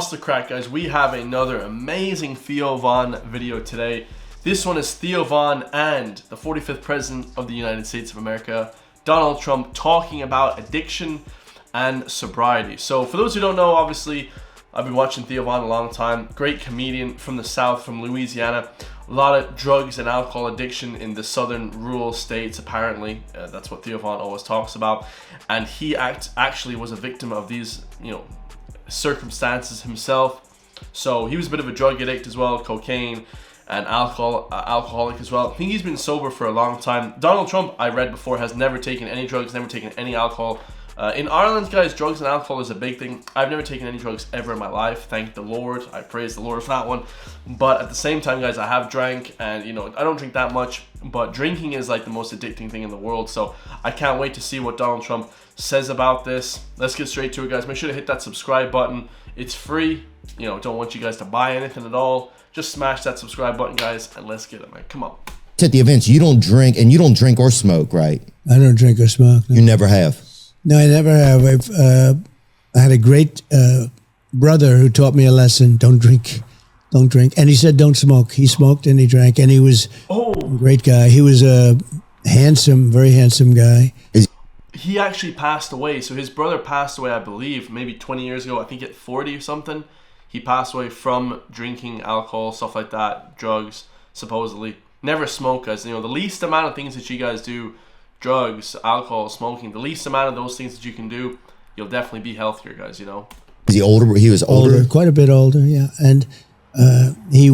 toss the crack, guys. We have another amazing Theo Von video today. This one is Theo Von and the 45th President of the United States of America, Donald Trump, talking about addiction and sobriety. So for those who don't know, obviously, I've been watching Theo Von a long time. Great comedian from the South, from Louisiana. A lot of drugs and alcohol addiction in the southern rural states, apparently. That's what Theo Von always talks about. And he actually was a victim of these, circumstances himself. So he was a bit of a drug addict as well, cocaine and alcoholic as well. I think he's been sober for a long time. Donald Trump, I read before, has never taken any drugs, never taken any alcohol. In Ireland, guys, drugs and alcohol is a big thing. I've never taken any drugs ever in my life, thank the Lord. I praise the Lord for that one. But at the same time, guys, I have drank, and I don't drink that much, but drinking is like the most addicting thing in the world. So I can't wait to see what Donald Trump says about this. Let's get straight to it, guys. Make sure to hit that subscribe button. It's free. Don't want you guys to buy anything at all. Just smash that subscribe button, guys, and let's get it, man. Come on. At the events, you don't drink, and you don't drink or smoke, right? I don't drink or smoke. No. You never have? No, I never have. I had a great brother who taught me a lesson. Don't drink. And he said, don't smoke. He smoked and he drank, and he was a great guy. He was a very handsome guy. He actually passed away. So his brother passed away, I believe, maybe 20 years ago. I think at 40 or something. He passed away from drinking alcohol, stuff like that, drugs, supposedly. Never smoke, guys. The least amount of things that you guys do, drugs, alcohol, smoking, the least amount of those things that you can do, you'll definitely be healthier, guys, Is he older? He was older? Quite a bit older, yeah. And he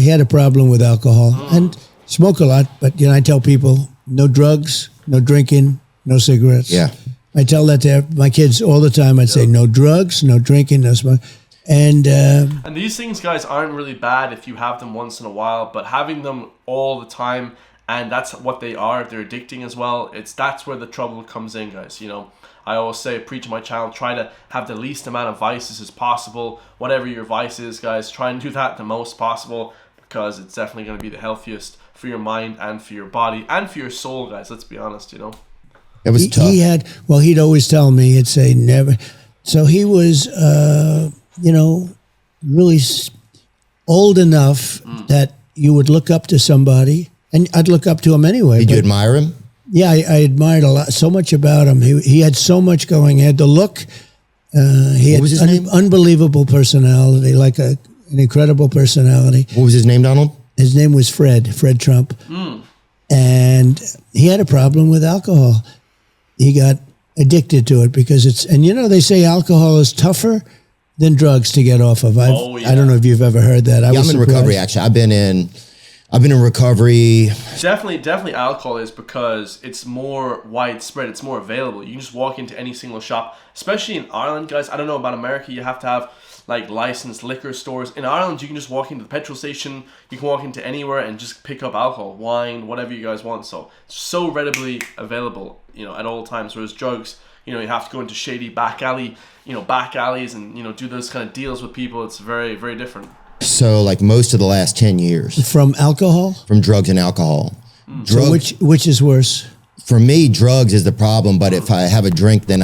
had a problem with alcohol and smoke a lot. But, I tell people, no drugs, no drinking, no cigarettes. Yeah. I tell that to my kids all the time. I'd say no drugs, no drinking, no smoking. And these things, guys, aren't really bad if you have them once in a while, but having them all the time, and that's what they are, they're addicting as well. That's where the trouble comes in, guys. I always say, preach to my child, try to have the least amount of vices as possible. Whatever your vice is, guys, try and do that the most possible, because it's definitely going to be the healthiest for your mind and for your body and for your soul, guys. Let's be honest, It was tough. He'd always tell me, he'd say never. So he was, really old enough that you would look up to somebody, and I'd look up to him anyway. Did you admire him? Yeah, I admired so much about him. He had so much going. He had the look. He what was his had name? Unbelievable personality, like an incredible personality. What was his name, Donald? His name was Fred Trump. And he had a problem with alcohol. He got addicted to it because they say alcohol is tougher than drugs to get off of. I don't know if you've ever heard that. I'm in recovery, actually. I've been in recovery. Definitely alcohol is, because it's more widespread. It's more available. You can just walk into any single shop, especially in Ireland, guys. I don't know about America. You have to have licensed liquor stores. In Ireland, you can just walk into the petrol station. You can walk into anywhere and just pick up alcohol, wine, whatever you guys want. So it's so readily available, at all times. Whereas drugs, you have to go into shady back alleys and, do those kind of deals with people. It's very, very different. So most of the last 10 years. From alcohol? From drugs and alcohol. Drugs, so which is worse? For me, drugs is the problem, but if I have a drink, then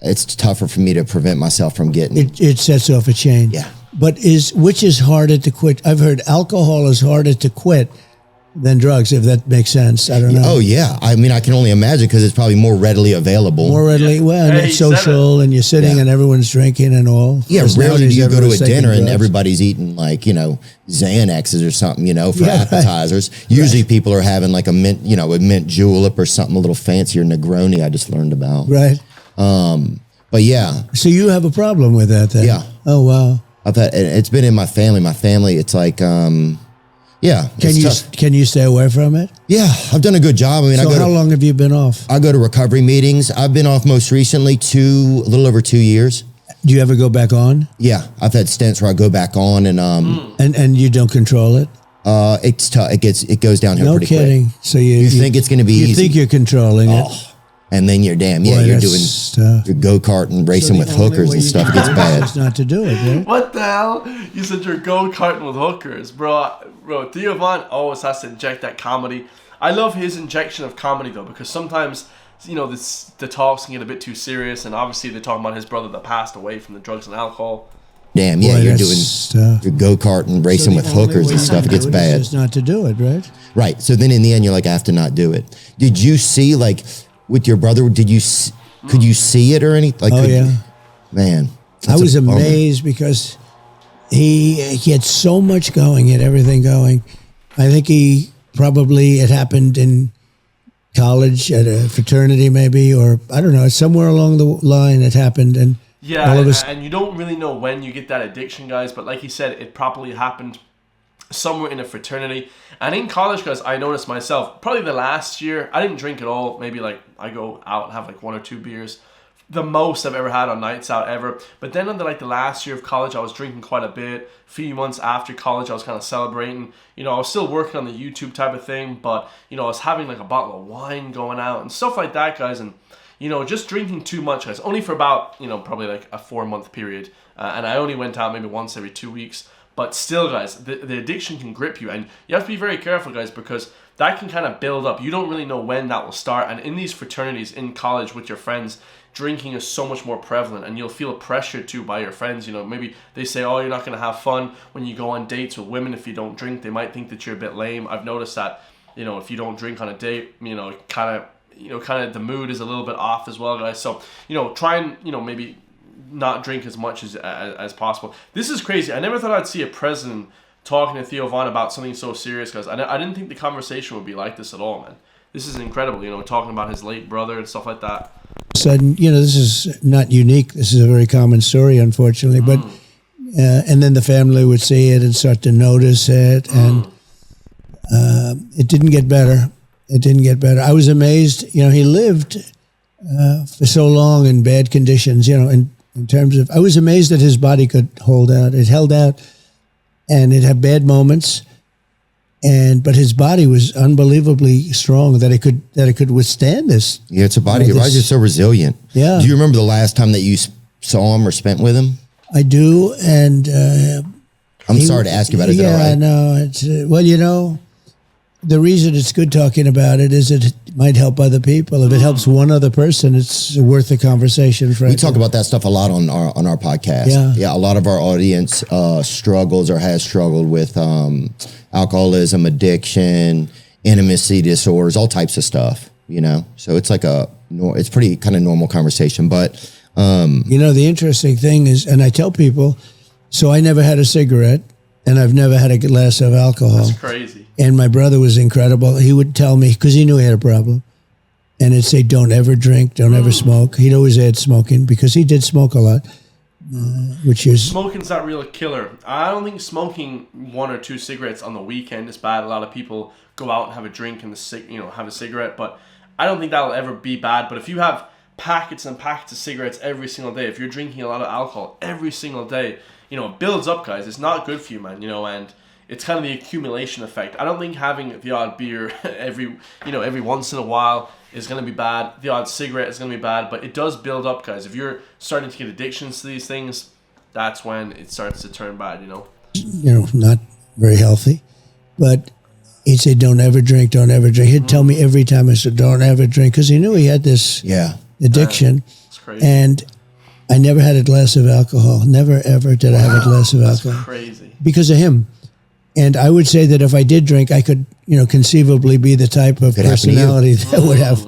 it's tougher for me to prevent myself from getting it sets off a chain. Yeah. But which is harder to quit? I've heard alcohol is harder to quit than drugs, if that makes sense. I don't know. Oh, yeah. I mean, I can only imagine, because it's probably more readily available. Well, and it's social, and you're sitting and everyone's drinking and all. Yeah, rarely do you go to a dinner and everybody's eating Xanaxes or something, for appetizers. Right. Usually people are having a mint julep or something a little fancier, Negroni I just learned about. Right. But yeah. So you have a problem with that then? Yeah. Oh, wow. I thought it's been in my family. My family, it's yeah. Can you stay away from it? Yeah, I've done a good job. I mean, how long have you been off? I go to recovery meetings. I've been off most recently a little over 2 years. Do you ever go back on? Yeah, I've had stints where I go back on and you don't control it. It's tough. It goes downhill pretty quick. No kidding. So you think it's going to be easy? You think you're controlling it. And then you're you're doing your go-kart and racing with hookers and stuff. It gets bad. It's not to do it, right? What the hell? You said you're go-karting with hookers. Bro, Theo Von always has to inject that comedy. I love his injection of comedy, though, because sometimes, the talks can get a bit too serious, and obviously they're talking about his brother that passed away from the drugs and alcohol. Damn, yeah, Boy, you're that's doing tough. your go-kart and racing with hookers and stuff. It gets bad. Just not to do it, right? Right. So then in the end, you're like, I have to not do it. Did you see, like, with your brother, could you see it or anything? Like, man. I was amazed because he had so much going, he had everything going. I think it happened in college at a fraternity maybe, or I don't know, somewhere along the line it happened. And yeah, and you don't really know when you get that addiction, guys, but like he said, it probably happened somewhere in a fraternity. And in college, guys, I noticed myself, probably the last year, I didn't drink at all. Maybe like I go out and have like 1 or 2 beers. The most I've ever had on nights out ever. But then on the last year of college, I was drinking quite a bit. A few months after college, I was kind of celebrating. You know, I was still working on the YouTube type of thing, but, you know, I was having like a bottle of wine going out and stuff like that, guys. And, you know, just drinking too much, guys. Only for about, you know, probably like a 4-month period. And I only went out maybe once every 2 weeks. But still, guys, the addiction can grip you. And you have to be very careful, guys, because that can kind of build up. You don't really know when that will start. And in these fraternities, in college with your friends, drinking is so much more prevalent, and you'll feel pressured too by your friends. You know, maybe they say, oh, you're not going to have fun when you go on dates with women if you don't drink. They might think that you're a bit lame. I've noticed that, you know, if you don't drink on a date, you know, kind of the mood is a little bit off as well, guys. So, you know, try and, you know, maybe not drink as much as possible. This is crazy. I never thought I'd see a president talking to Theo Von about something so serious, guys. I didn't think the conversation would be like this at all, man. This is incredible, you know, talking about his late brother and stuff like that. Sudden, you know, this is not unique. This is a very common story, unfortunately. But and then the family would see it and start to notice it, and it didn't get better. It didn't get better. I was amazed. You know, he lived for so long in bad conditions. You know, in terms of, I was amazed that his body could hold out. It held out, and it had bad moments. But his body was unbelievably strong that it could withstand this. Yeah, it's a body. Your body's just so resilient. Yeah. Do you remember the last time that you saw him or spent with him? I do, and I'm sorry to ask you about it. Is that all right? No. It's well, you know, the reason it's good talking about it is it might help other people. If it helps one other person, it's worth the conversation. Frankly. We talk about that stuff a lot on our podcast. Yeah. A lot of our audience struggles or has struggled with alcoholism, addiction, intimacy disorders, all types of stuff. You know, so it's like it's pretty kind of normal conversation. But you know, the interesting thing is, and I tell people, so I never had a cigarette, and I've never had a glass of alcohol. That's crazy. And my brother was incredible. He would tell me, because he knew he had a problem, and he'd say, don't ever drink, don't ever smoke. He'd always add smoking, because he did smoke a lot, which is... Smoking's not really a killer. I don't think smoking 1 or 2 cigarettes on the weekend is bad. A lot of people go out and have a drink and have a cigarette, but I don't think that'll ever be bad. But if you have packets and packets of cigarettes every single day, if you're drinking a lot of alcohol every single day, you know, it builds up, guys. It's not good for you, man, you know, and it's kind of the accumulation effect. I don't think having the odd beer every once in a while is going to be bad. The odd cigarette is going to be bad, but it does build up, guys. If you're starting to get addictions to these things, that's when it starts to turn bad, you know. You know, not very healthy, but he'd say, don't ever drink, don't ever drink. He'd tell me every time, I said, don't ever drink, because he knew he had this addiction. It's crazy. And I never had a glass of alcohol. Never, ever did I have a glass of alcohol. That's crazy. Because of him. And I would say that if I did drink, I could, you know, conceivably be the type of personality that would have,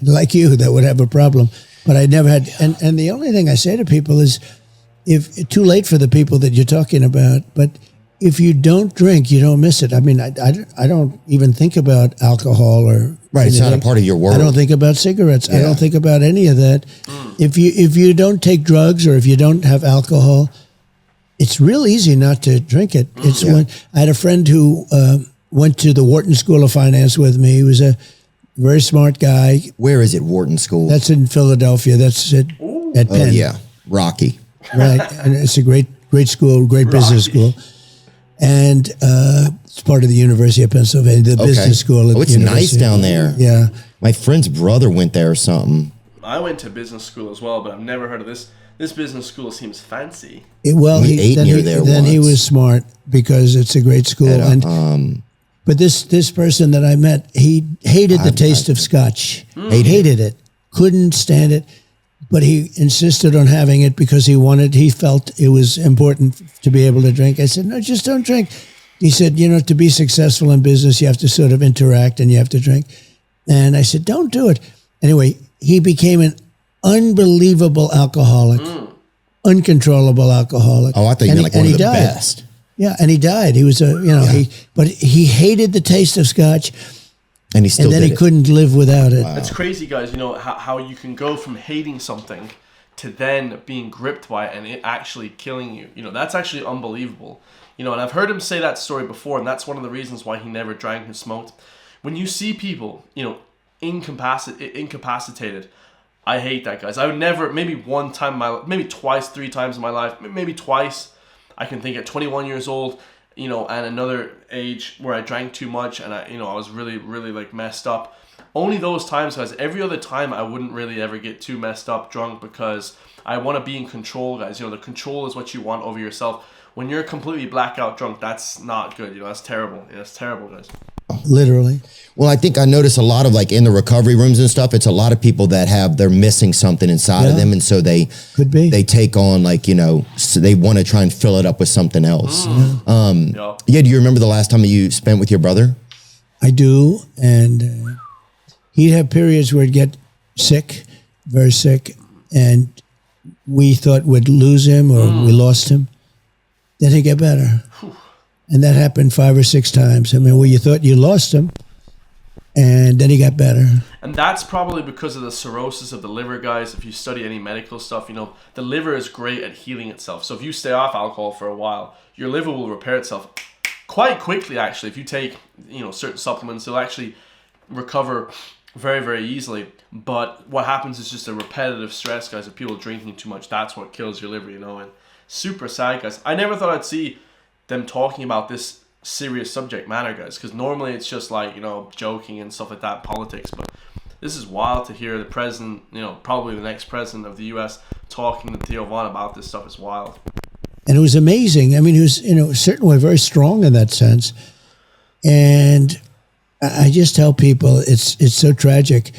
like you, that would have a problem. But I never had, and the only thing I say to people is, if too late for the people that you're talking about, but if you don't drink, you don't miss it. I mean, I don't even think about alcohol or right. It's not a part of your world. I don't think about cigarettes. I don't think about any of that. If you don't take drugs or if you don't have alcohol, it's real easy not to drink it. It's when I had a friend who went to the Wharton School of Finance with me. He was a very smart guy. Where is it, Wharton School? That's in Philadelphia. That's at Penn. Oh, yeah. Rocky. Right. And it's a great school, great business school. And it's part of the University of Pennsylvania, the business school. Oh, it's nice down there. Yeah. My friend's brother went there or something. I went to business school as well, but I've never heard of this. This business school seems fancy. He was smart because it's a great school. But this person that I met, he hated the taste of scotch. Hated it. Couldn't stand it. but he insisted on having it because he felt it was important to be able to drink. I said, no, just don't drink. He said, to be successful in business, you have to sort of interact and you have to drink. And I said, don't do it. Anyway, he became an unbelievable alcoholic, uncontrollable alcoholic. Oh, I thought you meant like one of the best. Yeah, and he died. He was but he hated the taste of scotch. And he still he couldn't live without it. Wow. It's crazy, guys, how you can go from hating something to then being gripped by it and it actually killing you. That's actually unbelievable. And I've heard him say that story before, and that's one of the reasons why he never drank and smoked. When you see people, incapacitated, I hate that, guys. I would never, maybe one time in my life, maybe twice, 3 times in my life, maybe twice, I can think at 21 years old, and another age where I drank too much and I was really, really like messed up. Only those times, guys. Every other time I wouldn't really ever get too messed up drunk because I want to be in control, guys. The control is what you want over yourself. When you're completely blackout drunk, that's not good. That's terrible. That's terrible, guys. Literally. Well, I think I notice a lot of like in the recovery rooms and stuff, it's a lot of people that they're missing something inside of them. And so they take on like, so they want to try and fill it up with something else. Do you remember the last time that you spent with your brother? I do. And he'd have periods where he'd get sick, very sick. And we thought we'd lose him or we lost him. Then he'd get better. And that happened 5 or 6 times. I mean, you thought you lost him, and then he got better. And that's probably because of the cirrhosis of the liver, guys. If you study any medical stuff, the liver is great at healing itself. So if you stay off alcohol for a while, your liver will repair itself quite quickly, actually. If you take, certain supplements, it'll actually recover very, very easily. But what happens is just a repetitive stress, guys, of people drinking too much. That's what kills your liver, and super sad, guys. I never thought I'd see them talking about this serious subject matter, guys, because normally it's just like, joking and stuff like that, politics, but this is wild to hear the president, probably the next president of the U.S. talking to Theo Von about this stuff. Is wild. And it was amazing. I mean, he was, certainly very strong in that sense. And I just tell people it's so tragic.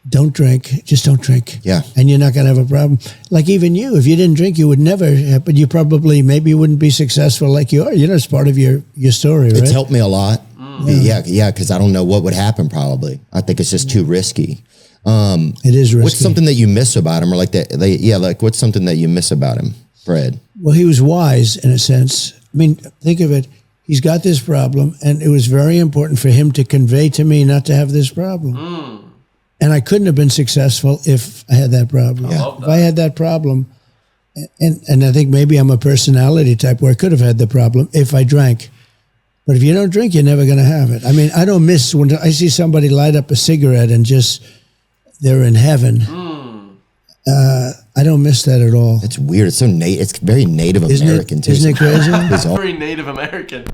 Don't drink. Just don't drink. Yeah. And you're not going to have a problem. Like even you, if you didn't drink, you would never have, but you probably, maybe you wouldn't be successful like you are. It's part of your story, right? It's helped me a lot. Yeah, because I don't know what would happen probably. I think it's just too risky. It is risky. What's something that you miss about him? Or like that? What's something that you miss about him, Fred? Well, he was wise in a sense. I mean, think of it. He's got this problem, and it was very important for him to convey to me not to have this problem. And I couldn't have been successful if I had that problem. Yeah. If I had that problem, and I think maybe I'm a personality type where I could have had the problem if I drank. But if you don't drink, you're never going to have it. I mean, I don't miss when I see somebody light up a cigarette and just, they're in heaven. I don't miss that at all. It's weird. It's so it's very Native American too. Isn't it crazy? It's very Native American.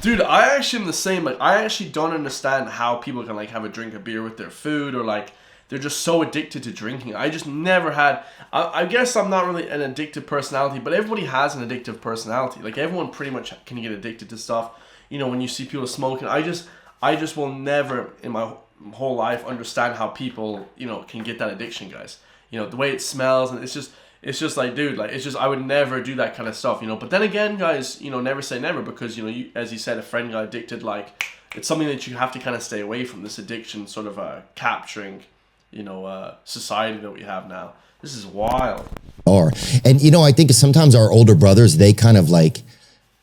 Dude, I actually am the same. Like, I actually don't understand how people can, like, have a drink of beer with their food or, like, they're just so addicted to drinking. I just never had... I guess I'm not really an addictive personality, but everybody has an addictive personality. Like, everyone pretty much can get addicted to stuff. When you see people smoking, I just will never in my whole life understand how people, can get that addiction, guys. The way it smells, and it's just like, dude, like, it's just, I would never do that kind of stuff, But then again, guys, never say never, because, you, as you said, a friend got addicted, like, it's something that you have to kind of stay away from, this addiction sort of capturing, society that we have now. This is wild. And, I think sometimes our older brothers, they kind of like,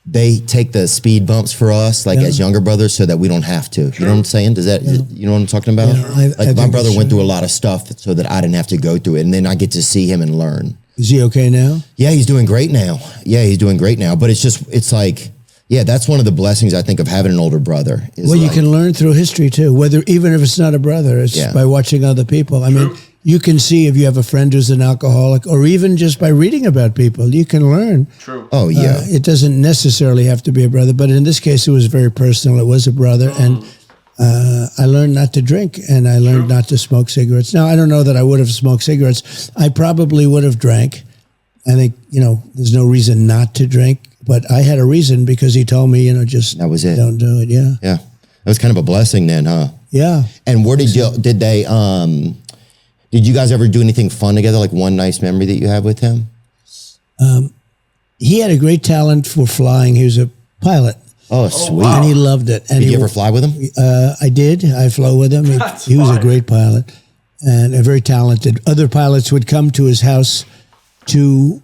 they take the speed bumps for us, like as younger brothers, so that we don't have to. You know what I'm saying? Does that, you know what I'm talking about? Yeah, like my brother went through a lot of stuff so that I didn't have to go through it. And then I get to see him and learn. Is he okay now? Yeah, he's doing great now. But it's like, that's one of the blessings I think of having an older brother. Well, you can learn through history too, even if it's not a brother, it's by watching other people. I mean, you can see if you have a friend who's an alcoholic, or even just by reading about people, you can learn. True. Oh, yeah. It doesn't necessarily have to be a brother, but in this case, it was very personal. It was a brother, and I learned not to drink, and I learned not to smoke cigarettes. Now, I don't know that I would have smoked cigarettes. I probably would have drank. I think, there's no reason not to drink, but I had a reason because he told me, just that was it. Don't do it. Yeah. Yeah. That was kind of a blessing then, huh? Yeah. And where did they, Did you guys ever do anything fun together? Like one nice memory that you have with him? He had a great talent for flying. He was a pilot. Oh, sweet. And he loved it. And Did you ever fly with him? I did. I flew with him. He was a great pilot and a very talented. Other pilots would come to his house to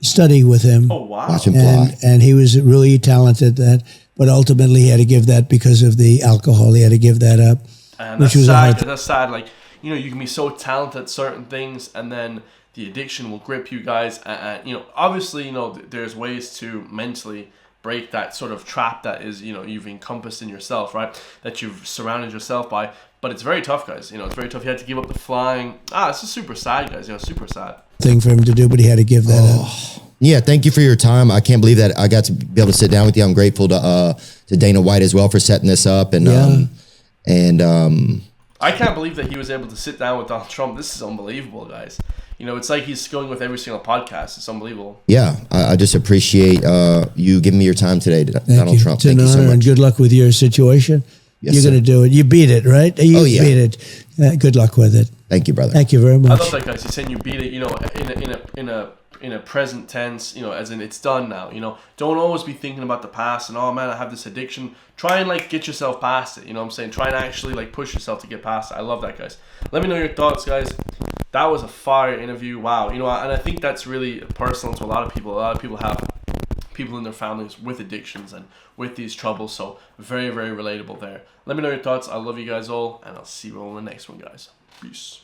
study with him. Oh, wow. Watch him fly. And he was really talented at that. But ultimately, he had to give that because of the alcohol. He had to give that up. And that's sad. That's sad. Like, you know, you can be so talented at certain things, and then the addiction will grip you guys. And you know, obviously, you know, there's ways to mentally break that sort of trap that is, you know, you've encompassed in yourself, right? That you've surrounded yourself by. But it's very tough, guys. You know, it's very tough. He had to give up the flying. It's just super sad, guys. You know, super sad thing for him to do, but he had to give that up. Yeah, thank you for your time. I can't believe that I got to be able to sit down with you. I'm grateful to Dana White as well for setting this up, and I can't believe that he was able to sit down with Donald Trump. This is unbelievable, guys. You know, it's like he's going with every single podcast. It's unbelievable. Yeah, I just appreciate you giving me your time today, Donald Trump. Thank you so much. And good luck with your situation. Yes, You're going to do it. You beat it, right? You beat it. Good luck with it. Thank you, brother. Thank you very much. I love that, guys. He's saying you beat it. You know, in a present tense, you know, as in it's done now. You know, don't always be thinking about the past and, oh man, I have this addiction. Try and like get yourself past it. You know what I'm saying? Try and actually like push yourself to get past it. I love that, guys. Let me know your thoughts, guys. That was a fire interview. Wow. You know, and I think that's really personal to a lot of people. A lot of people have people in their families with addictions and with these troubles. So very, very relatable there. Let me know your thoughts. I love you guys all, and I'll see you all in the next one, guys. Peace.